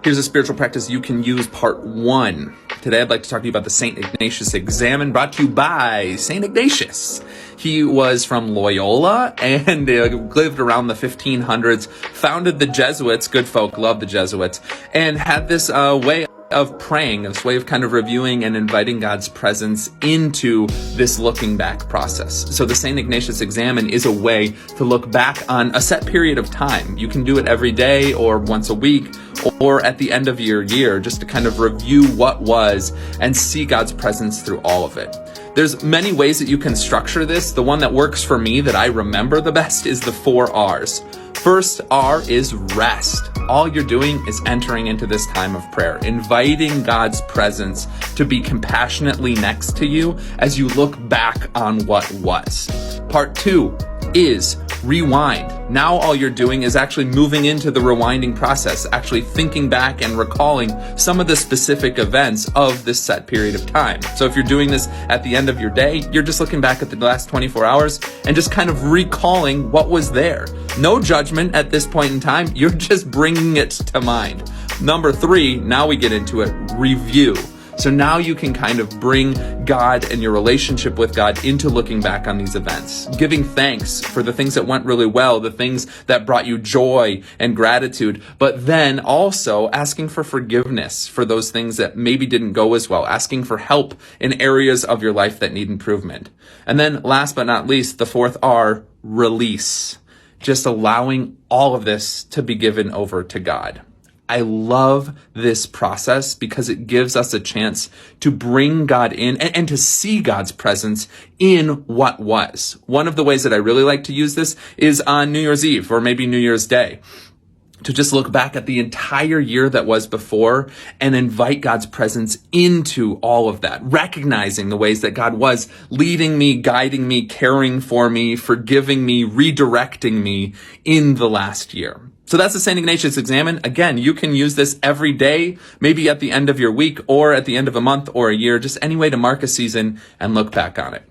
Here's a spiritual practice you can use, part 1. Today I'd like to talk to you about the St Ignatius Examen, brought to you by St Ignatius. He was from Loyola and lived around the 1500s, founded the Jesuits, good folk, love the Jesuits, and had this way of praying, this way of kind of reviewing and inviting God's presence into this looking back process. So the St. Ignatius Examen is a way to look back on a set period of time. You can do it every day or once a week or at the end of your year, just to kind of review what was and see God's presence through all of it. There's many ways that you can structure this. The one that works for me, that I remember the best, is the 4 R's. First R is rest. All you're doing is entering into this time of prayer, inviting God's presence to be compassionately next to you as you look back on what was. Part 2 is rewind. Now all you're doing is actually moving into the rewinding process, actually thinking back and recalling some of the specific events of this set period of time. So if you're doing this at the end of your day, you're just looking back at the last 24 hours and just kind of recalling what was there. No judgment at this point in time. You're just bringing it to mind. Number 3, now we get into it, review. So now you can kind of bring God and your relationship with God into looking back on these events, giving thanks for the things that went really well, the things that brought you joy and gratitude, but then also asking for forgiveness for those things that maybe didn't go as well, asking for help in areas of your life that need improvement. And then last but not least, the 4th R, release. Just allowing all of this to be given over to God. I love this process because it gives us a chance to bring God in and to see God's presence in what was. One of the ways that I really like to use this is on New Year's Eve or maybe New Year's Day, to just look back at the entire year that was before and invite God's presence into all of that, recognizing the ways that God was leading me, guiding me, caring for me, forgiving me, redirecting me in the last year. So that's the St. Ignatius Examen. Again, you can use this every day, maybe at the end of your week or at the end of a month or a year, just any way to mark a season and look back on it.